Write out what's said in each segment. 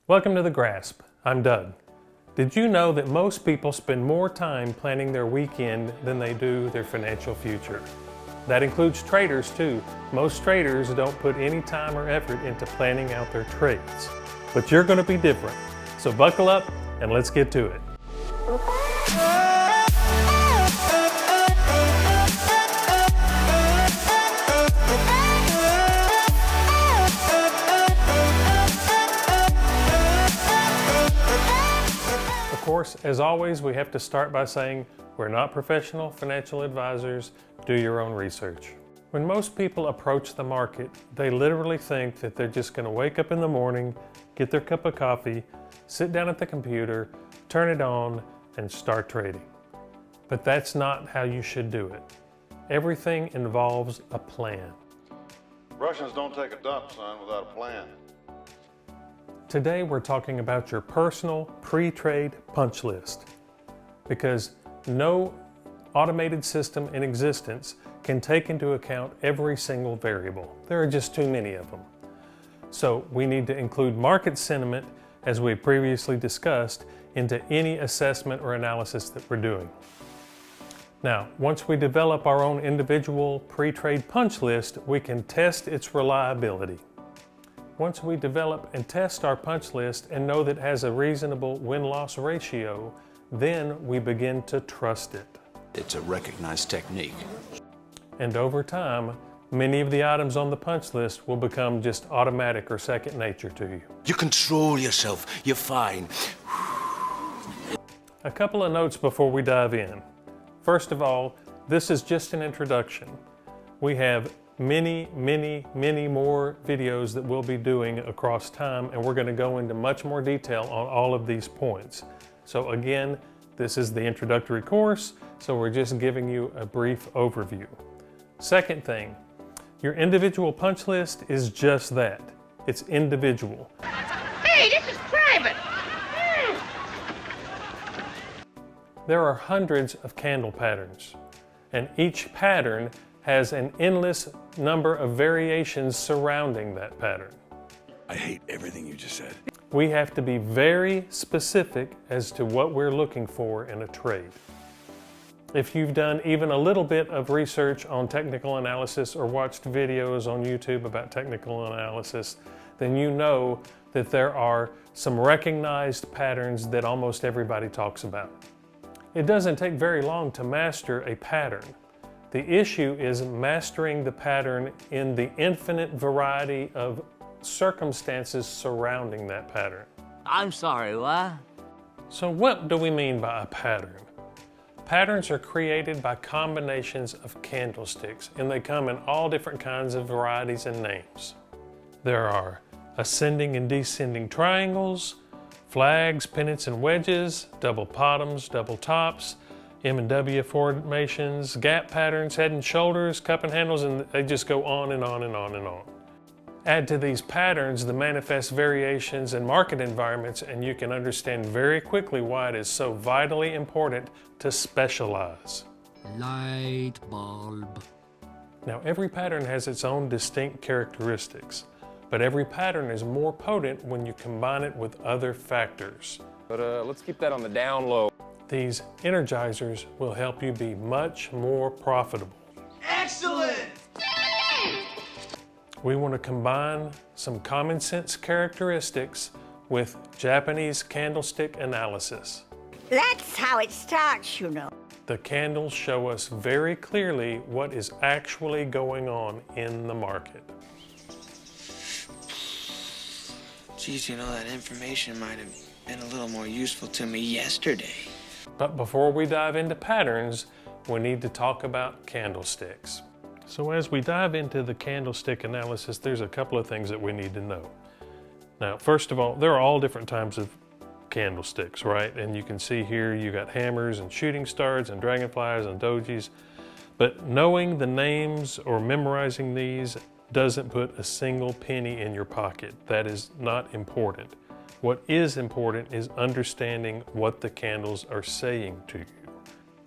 Welcome to The Grasp. I'm Doug. Did you know that most people spend more time planning their weekend than they do their financial future? That includes traders too. Most traders don't put any time or effort into planning out their trades. But you're going to be different. So buckle up and let's get to it. Of course, as always, we have to start by saying we're not professional financial advisors. Do your own research. When most people approach the market, they literally think that they're just going to wake up in the morning, get their cup of coffee, sit down at the computer, turn it on, and start trading. But that's not how you should do it. Everything involves a plan. Russians don't take a dump, son, without a plan. Today we're talking about your personal pre-trade punch list, because no automated system in existence can take into account every single variable. There are just too many of them. So we need to include market sentiment, as we previously discussed, into any assessment or analysis that we're doing. Now, once we develop our own individual pre-trade punch list, we can test its reliability. Once we develop and test our punch list and know that it has a reasonable win-loss ratio, then we begin to trust it. It's a recognized technique. And over time, many of the items on the punch list will become just automatic or second nature to you. You control yourself. You're fine. A couple of notes before we dive in. First of all, this is just an introduction. We have many more videos that we'll be doing across time, and we're going to go into much more detail on all of these points. So again, this is the introductory course, so we're just giving you a brief overview. Second thing, your individual punch list is just that. It's individual. Hey, this is private. There are hundreds of candle patterns, and each pattern has an endless number of variations surrounding that pattern. I hate everything you just said. We have to be very specific as to what we're looking for in a trade. If you've done even a little bit of research on technical analysis or watched videos on YouTube about technical analysis, then you know that there are some recognized patterns that almost everybody talks about. It doesn't take very long to master a pattern. The issue is mastering the pattern in the infinite variety of circumstances surrounding that pattern. I'm sorry, what? So what do we mean by a pattern? Patterns are created by combinations of candlesticks, and they come in all different kinds of varieties and names. There are ascending and descending triangles, flags, pennants and wedges, double bottoms, double tops, M&W formations, gap patterns, head and shoulders, cup and handles, and they just go on and on and on and on. Add to these patterns the manifest variations in market environments, and you can understand very quickly why it is so vitally important to specialize. Light bulb. Now, every pattern has its own distinct characteristics, but every pattern is more potent when you combine it with other factors. But let's keep that on the down low. These energizers will help you be much more profitable. Excellent! We want to combine some common sense characteristics with Japanese candlestick analysis. That's how it starts, you know. The candles show us very clearly what is actually going on in the market. Geez, you know, that information might have been a little more useful to me yesterday. But before we dive into patterns, we need to talk about candlesticks. So as we dive into the candlestick analysis, there's a couple of things that we need to know. Now, first of all, there are all different types of candlesticks, right? And you can see here you got hammers and shooting stars and dragonflies and dojis. But knowing the names or memorizing these doesn't put a single penny in your pocket. That is not important. What is important is understanding what the candles are saying to you.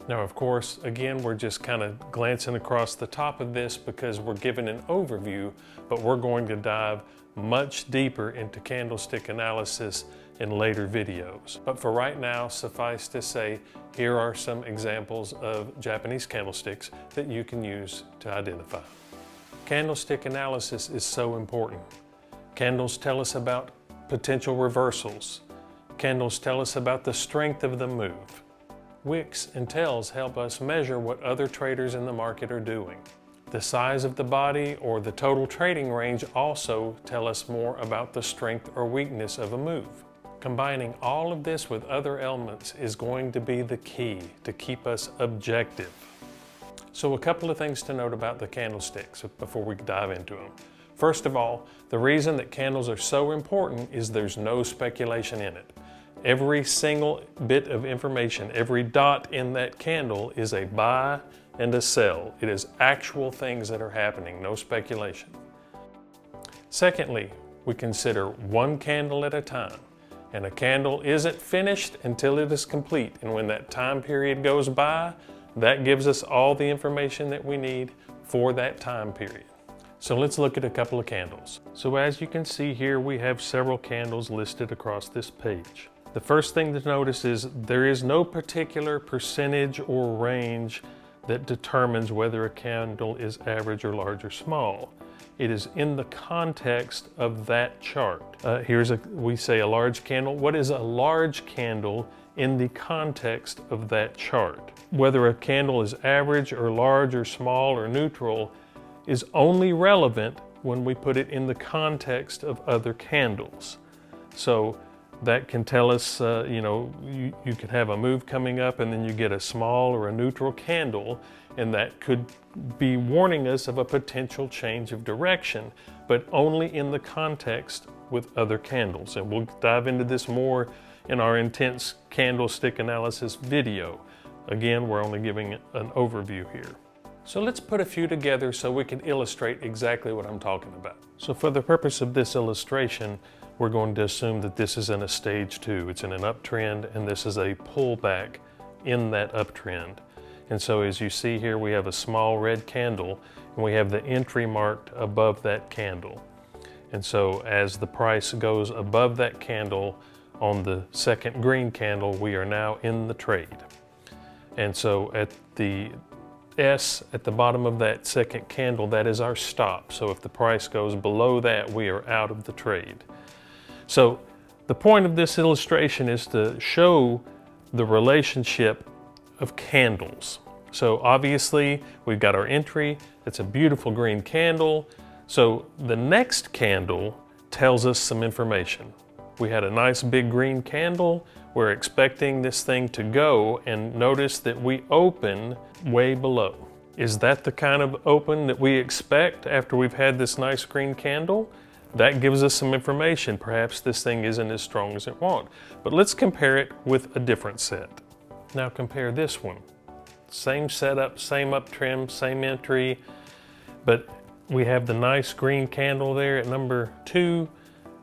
Now, of course, again, we're just kind of glancing across the top of this because we're given an overview, but we're going to dive much deeper into candlestick analysis in later videos. But for right now, suffice to say, here are some examples of Japanese candlesticks that you can use to identify. Candlestick analysis is so important. Candles tell us about potential reversals. Candles tell us about the strength of the move. Wicks and tails help us measure what other traders in the market are doing. The size of the body or the total trading range also tell us more about the strength or weakness of a move. Combining all of this with other elements is going to be the key to keep us objective. So a couple of things to note about the candlesticks before we dive into them. First of all, the reason that candles are so important is there's no speculation in it. Every single bit of information, every dot in that candle is a buy and a sell. It is actual things that are happening, no speculation. Secondly, we consider one candle at a time. And a candle isn't finished until it is complete. And when that time period goes by, that gives us all the information that we need for that time period. So let's look at a couple of candles. So as you can see here, we have several candles listed across this page. The first thing to notice is there is no particular percentage or range that determines whether a candle is average or large or small. It is in the context of that chart. We say a large candle. What is a large candle in the context of that chart? Whether a candle is average or large or small or neutral is only relevant when we put it in the context of other candles. So that can tell us, you could have a move coming up and then you get a small or a neutral candle, and that could be warning us of a potential change of direction, but only in the context with other candles. And we'll dive into this more in our intense candlestick analysis video. Again, we're only giving an overview here. So let's put a few together so we can illustrate exactly what I'm talking about. So for the purpose of this illustration, we're going to assume that this is in a stage 2. It's in an uptrend, and this is a pullback in that uptrend. And so as you see here, we have a small red candle, and we have the entry marked above that candle. And so as the price goes above that candle on the second green candle, we are now in the trade. And so at the S at the bottom of that second candle, that is our stop. So if the price goes below that, we are out of the trade. So the point of this illustration is to show the relationship of candles. So obviously we've got our entry. It's a beautiful green candle. So the next candle tells us some information. We had a nice big green candle. We're expecting this thing to go, and notice that we open way below. Is that the kind of open that we expect after we've had this nice green candle? That gives us some information. Perhaps this thing isn't as strong as it wants. But let's compare it with a different set. Now compare this one. Same setup, same uptrend, same entry, but we have the nice green candle there at number 2,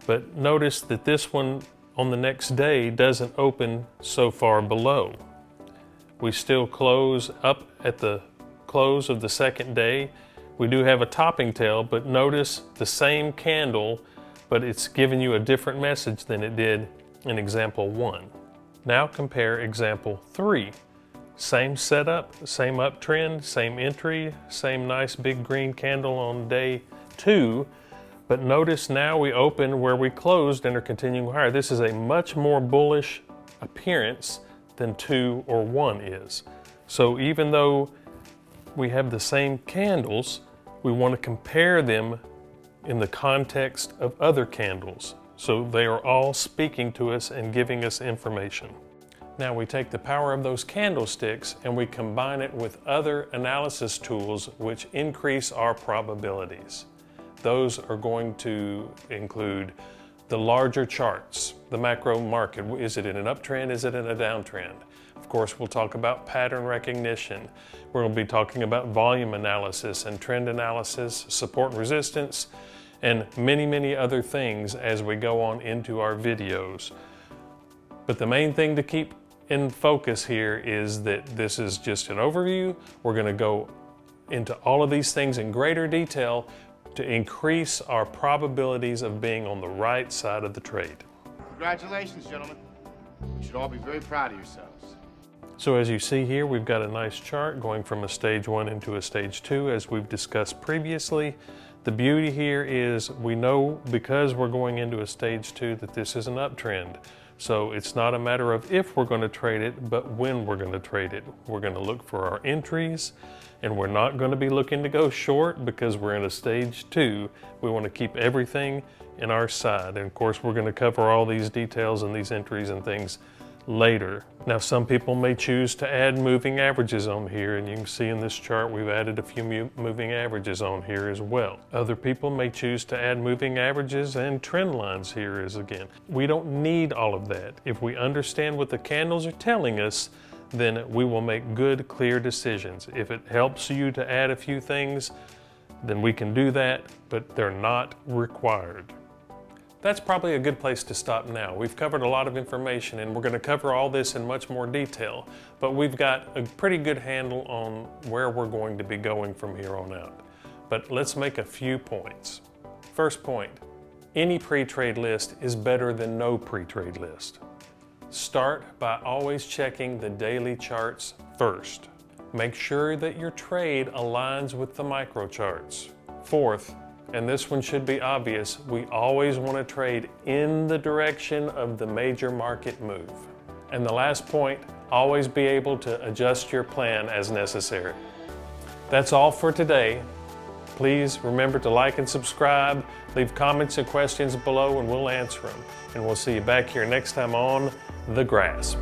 but notice that this one on the next day doesn't open so far below. We still close up at the close of the second day. We do have a topping tail, but notice the same candle, but it's giving you a different message than it did in example 1. Now compare example 3. Same setup, same uptrend, same entry, same nice big green candle on day 2, but notice now we open where we closed and are continuing higher. This is a much more bullish appearance than 2 or 1 is. So even though we have the same candles, we want to compare them in the context of other candles. So they are all speaking to us and giving us information. Now we take the power of those candlesticks and we combine it with other analysis tools which increase our probabilities. Those are going to include the larger charts, the macro market. Is it in an uptrend? Is it in a downtrend? Of course, we'll talk about pattern recognition. We're going to be talking about volume analysis and trend analysis, support and resistance, and many, many other things as we go on into our videos. But the main thing to keep in focus here is that this is just an overview. We're going to go into all of these things in greater detail to increase our probabilities of being on the right side of the trade. Congratulations, gentlemen. You should all be very proud of yourselves. So as you see here, we've got a nice chart going from a stage 1 into a stage 2 as we've discussed previously. The beauty here is we know because we're going into a stage 2 that this is an uptrend. So it's not a matter of if we're going to trade it, but when we're going to trade it. We're going to look for our entries, and we're not going to be looking to go short because we're in a stage 2. We want to keep everything in our side. And of course, we're going to cover all these details and these entries and things later. Now, some people may choose to add moving averages on here, and you can see in this chart we've added a few moving averages on here as well. Other people may choose to add moving averages and trend lines here as again. We don't need all of that. If we understand what the candles are telling us, then we will make good, clear decisions. If it helps you to add a few things, then we can do that, but they're not required. That's probably a good place to stop now. We've covered a lot of information, and we're going to cover all this in much more detail, but we've got a pretty good handle on where we're going to be going from here on out. But let's make a few points. First point, any pre-trade list is better than no pre-trade list. Start by always checking the daily charts first. Make sure that your trade aligns with the micro charts. Fourth, and this one should be obvious, we always want to trade in the direction of the major market move. And the last point, always be able to adjust your plan as necessary. That's all for today. Please remember to like and subscribe, leave comments and questions below and we'll answer them. And we'll see you back here next time on The Grasp.